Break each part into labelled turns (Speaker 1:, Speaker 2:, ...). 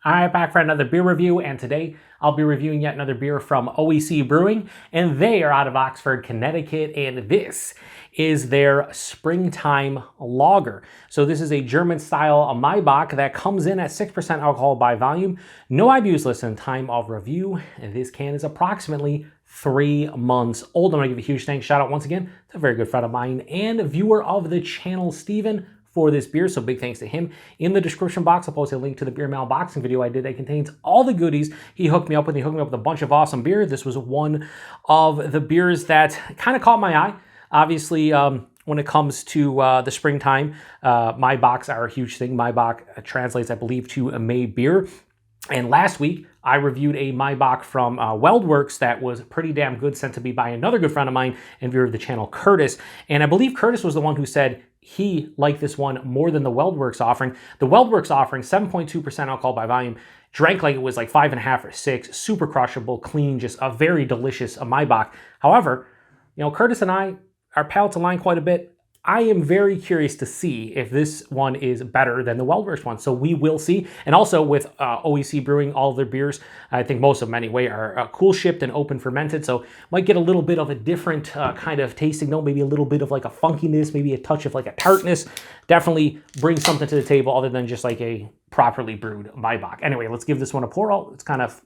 Speaker 1: Alright, back for another beer review, and today I'll be reviewing yet another beer from OEC Brewing, and they are out of Oxford, Connecticut, and this is their Springtime Lager. So this is a German-style Maibock that comes in at 6% alcohol by volume. No IBUs listed, time of review, and this can is approximately 3 months old. I'm going to give a huge thanks, shout out once again to a very good friend of mine and viewer of the channel, Steven, for this beer, so big thanks to him. In the description box, I'll post a link to the beer mail unboxing video I did that contains all the goodies he hooked me up with. He hooked me up with a bunch of awesome beer. This was one of the beers that kind of caught my eye. Obviously, when it comes to the springtime, Maibocks are a huge thing. Maibock translates, I believe, to a May beer. And last week, I reviewed a Maibock from WeldWerks that was pretty damn good, sent to me by another good friend of mine and viewer of the channel, Curtis. And I believe Curtis was the one who said he liked this one more than the WeldWerks offering. The WeldWerks offering, 7.2% alcohol by volume, drank like it was like 5.5 or 6, super crushable, clean, just a very delicious Maibock. However, you know, Curtis and I, our palates align quite a bit. I am very curious to see if this one is better than the WeldWerks one, so we will see. And also with OEC Brewing, all of their beers, I think most of them anyway, are cool shipped and open fermented, so might get a little bit of a different kind of tasting note, maybe a little bit of like a funkiness, maybe a touch of like a tartness. Definitely bring something to the table other than just like a properly brewed Maibock. Anyway, let's give this one a pour. Oh, it's kind of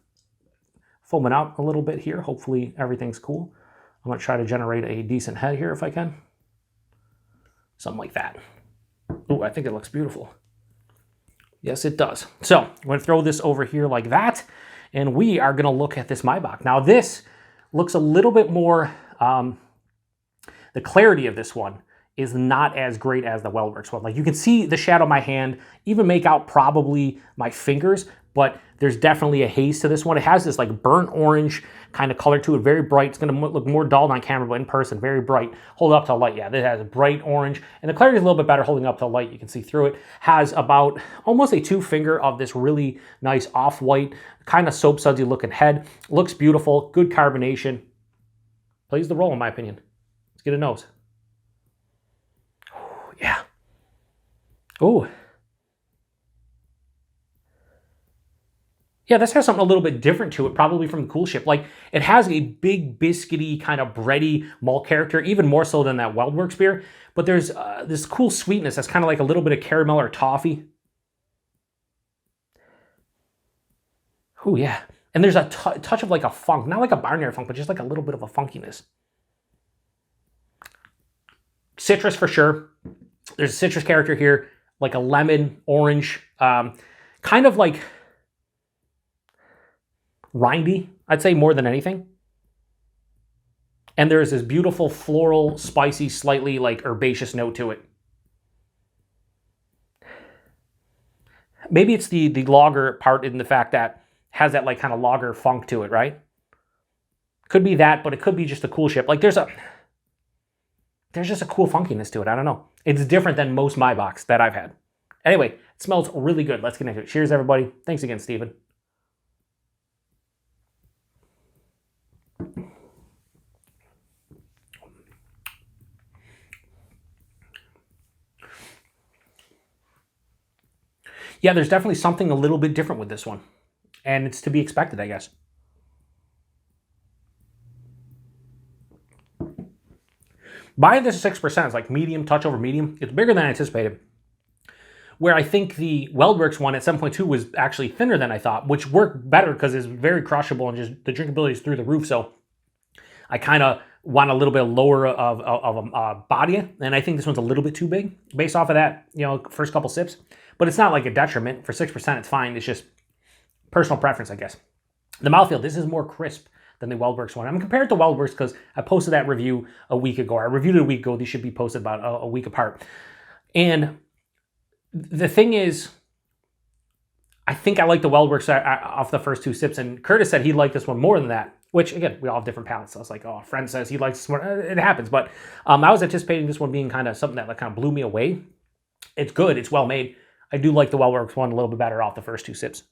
Speaker 1: foaming out a little bit here. Hopefully everything's cool. I'm going to try to generate a decent head here if I can. Something like that. Ooh, I think it looks beautiful. Yes, it does. So I'm going to throw this over here like that, and we are going to look at this Maibock. Now this looks a little bit more, the clarity of this one is not as great as the WeldWerks one. Like you can see the shadow of my hand, even make out probably my fingers, but there's definitely a haze to this one. It has this like burnt orange kind of color to it, very bright. It's gonna look more dull on camera, but in person, very bright. Hold up to light, yeah, this has a bright orange, and the clarity is a little bit better holding up to light. You can see through it. Has about almost a 2 finger of this really nice off-white, kind of soap sudsy looking head. Looks beautiful, good carbonation. Plays the role in my opinion. Let's get a nose. Yeah. Ooh. Yeah, this has something a little bit different to it, probably from the Cool Ship. Like, it has a big biscuity, kind of bready malt character, even more so than that WeldWerks beer. But there's this cool sweetness that's kind of like a little bit of caramel or toffee. Ooh, yeah. And there's a touch of like a funk, not like a barnyard funk, but just like a little bit of a funkiness. Citrus for sure. There's a citrus character here, like a lemon, orange, kind of like rindy, I'd say more than anything. And there's this beautiful floral, spicy, slightly like herbaceous note to it. Maybe it's the lager part in the fact that has that like kind of lager funk to it, right? Could be that, but it could be just a Cool Ship. Like there's just a cool funkiness to it. I don't know. It's different than most Maibocks that I've had. Anyway, it smells really good. Let's get into it. Cheers, everybody. Thanks again, Steven. Yeah, there's definitely something a little bit different with this one. And it's to be expected, I guess. By this 6%, it's like medium, touch over medium. It's bigger than I anticipated. Where I think the WeldWerks one at 7.2 was actually thinner than I thought, which worked better because it's very crushable and just the drinkability is through the roof. So I kind of want a little bit lower of a body, and I think this one's a little bit too big based off of that, you know, first couple sips. But it's not like a detriment. For 6%, it's fine. It's just personal preference, I guess. The mouthfeel, this is more crisp than the WeldWerks one. I'm compared to WeldWerks because I posted that review a week ago. I reviewed it a week ago. These should be posted about a week apart. And the thing is, I think I like the WeldWerks off the first 2 sips, and Curtis said he liked this one more than that, which, again, we all have different palates. So I was like, oh, a friend says he likes this one. It happens. But I was anticipating this one being kind of something that like, kind of blew me away. It's good. It's well made. I do like the WeldWerks one a little bit better off the first 2 sips.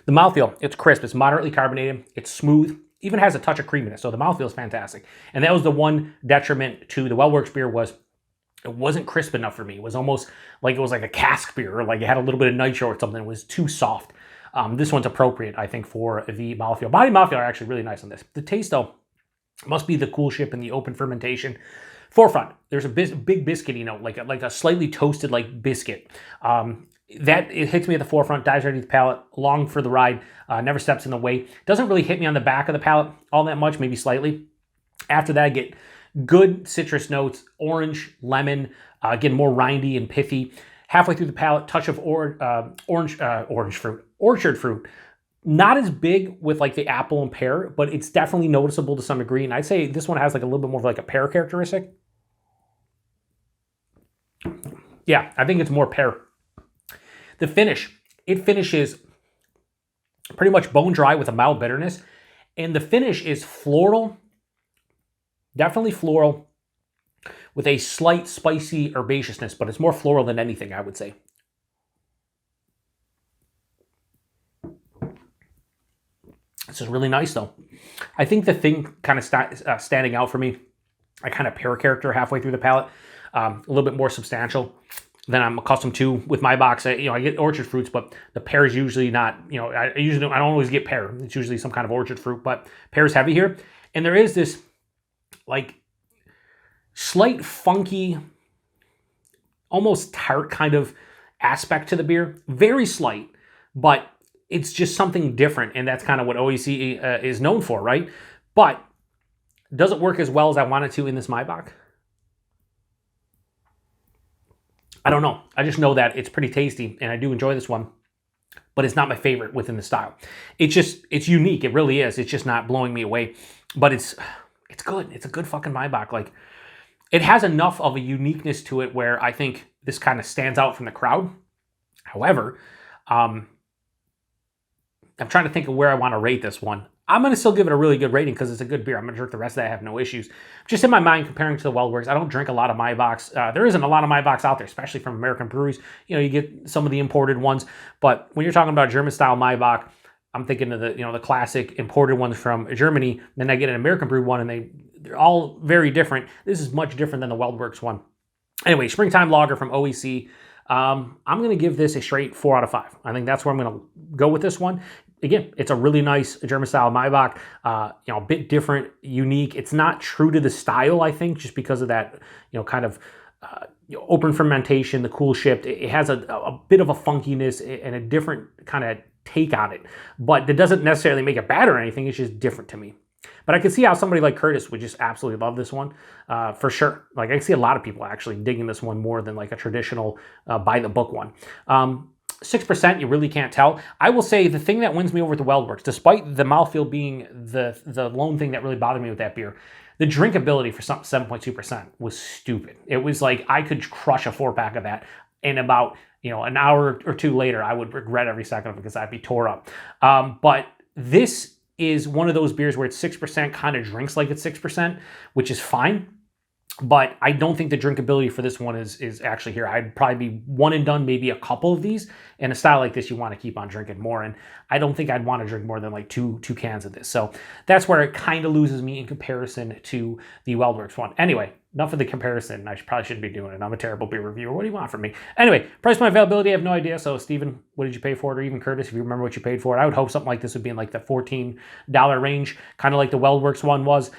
Speaker 1: The mouthfeel, it's crisp, it's moderately carbonated, it's smooth, even has a touch of creaminess, so the mouthfeel is fantastic. And that was the one detriment to the WeldWerks beer was It wasn't crisp enough for me. It was almost like it was like a cask beer, or like it had a little bit of nitro or something. It was too soft. This one's appropriate, I think, for the mouthfeel. Body and mouthfeel are actually really nice on this. The taste, though, must be the cool ship and the open fermentation. Forefront, there's a big biscuity note, like a slightly toasted like biscuit. That it hits me at the forefront, dives right into the palate, along for the ride, never steps in the way. Doesn't really hit me on the back of the palate all that much, maybe slightly. After that, I get good citrus notes, orange, lemon, again, more rindy and pithy. Halfway through the palate, touch of orchard fruit. Not as big with like the apple and pear, but it's definitely noticeable to some degree. And I'd say this one has like a little bit more of like a pear characteristic. Yeah, I think it's more pear. The finish, it finishes pretty much bone dry with a mild bitterness. And the finish is floral, definitely floral, with a slight spicy herbaceousness, but it's more floral than anything, I would say. This is really nice, though. I think the thing kind of standing out for me, I kind of pear character halfway through the palate, a little bit more substantial than I'm accustomed to with Maibock. I get orchard fruits, but the pear is usually not. I don't always get pear. It's usually some kind of orchard fruit, but pear is heavy here, and there is this like slight funky, almost tart kind of aspect to the beer. Very slight, but it's just something different, and that's kind of what OEC is known for, right? But does it work as well as I want it to in this Maibock? I don't know. I just know that it's pretty tasty, and I do enjoy this one, but it's not my favorite within the style. It's unique. It really is. It's just not blowing me away, but it's good. It's a good fucking Maibock. Like, it has enough of a uniqueness to it where I think this kind of stands out from the crowd. However, I'm trying to think of where I want to rate this one. I'm going to still give it a really good rating because it's a good beer. I'm going to drink the rest of that. I have no issues. Just in my mind, comparing to the WeldWerks, I don't drink a lot of Maibocks. There isn't a lot of Maibocks out there, especially from American breweries. You get some of the imported ones. But when you're talking about German-style Maibock, I'm thinking of the classic imported ones from Germany. Then I get an American brewed one, and they're all very different. This is much different than the WeldWerks one. Anyway, Springtime Lager from OEC. I'm going to give this a straight 4 out of 5. I think that's where I'm going to go with this one. Again, it's a really nice German-style Maibock, a bit different, unique. It's not true to the style, I think, just because of that, kind of open fermentation, the cool shift. It has a bit of a funkiness and a different kind of take on it. But that doesn't necessarily make it bad or anything. It's just different to me. But I can see how somebody like Curtis would just absolutely love this one, for sure. Like, I can see a lot of people actually digging this one more than like a traditional by-the-book one. 6%, you really can't tell. I will say the thing that wins me over at the WeldWerks, despite the mouthfeel being the lone thing that really bothered me with that beer, the drinkability for 7.2% was stupid. It was like I could crush a 4-pack of that, and about an hour or two later, I would regret every second of it because I'd be tore up. But this is one of those beers where it's 6%, kind of drinks like it's 6%, which is fine. But I don't think the drinkability for this one is actually here. I'd probably be one and done, maybe a couple of these. In a style like this, you want to keep on drinking more. And I don't think I'd want to drink more than like two cans of this. So that's where it kind of loses me in comparison to the WeldWerks one. Anyway, enough of the comparison. I probably shouldn't be doing it. I'm a terrible beer reviewer. What do you want from me? Anyway, price point availability, I have no idea. So Steven, what did you pay for it? Or even Curtis, if you remember what you paid for it. I would hope something like this would be in like the $14 range, kind of like the WeldWerks one was.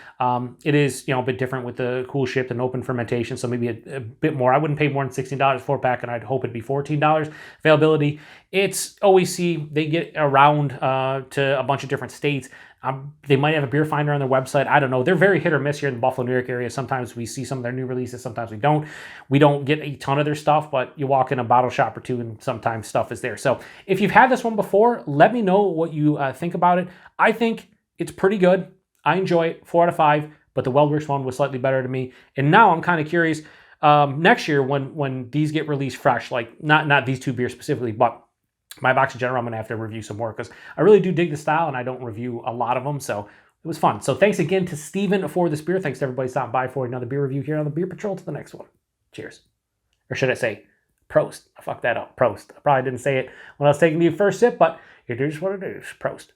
Speaker 1: It is, a bit different with the cool shift and open fermentation. So maybe a bit more. I wouldn't pay more than $16 4-pack, and I'd hope it'd be $14. Availability, it's OEC. They get around to a bunch of different states. They might have a beer finder on their website. I don't know. They're very hit or miss here in the Buffalo, New York area. Sometimes we see some of their new releases. Sometimes we don't. We don't get a ton of their stuff, but you walk in a bottle shop or two and sometimes stuff is there. So if you've had this one before, let me know what you think about it. I think it's pretty good. I enjoy it. 4 out of 5, but the WeldWerks one was slightly better to me. And now I'm kind of curious next year when these get released fresh, like not these two beers specifically, but Maibock in general, I'm going to have to review some more because I really do dig the style and I don't review a lot of them. So it was fun. So thanks again to Steven for this beer. Thanks to everybody stopping by for another beer review here on the Beer Patrol. To the next one. Cheers. Or should I say Prost? I fucked that up. Prost. I probably didn't say it when I was taking the first sip, but it is what it is. Prost.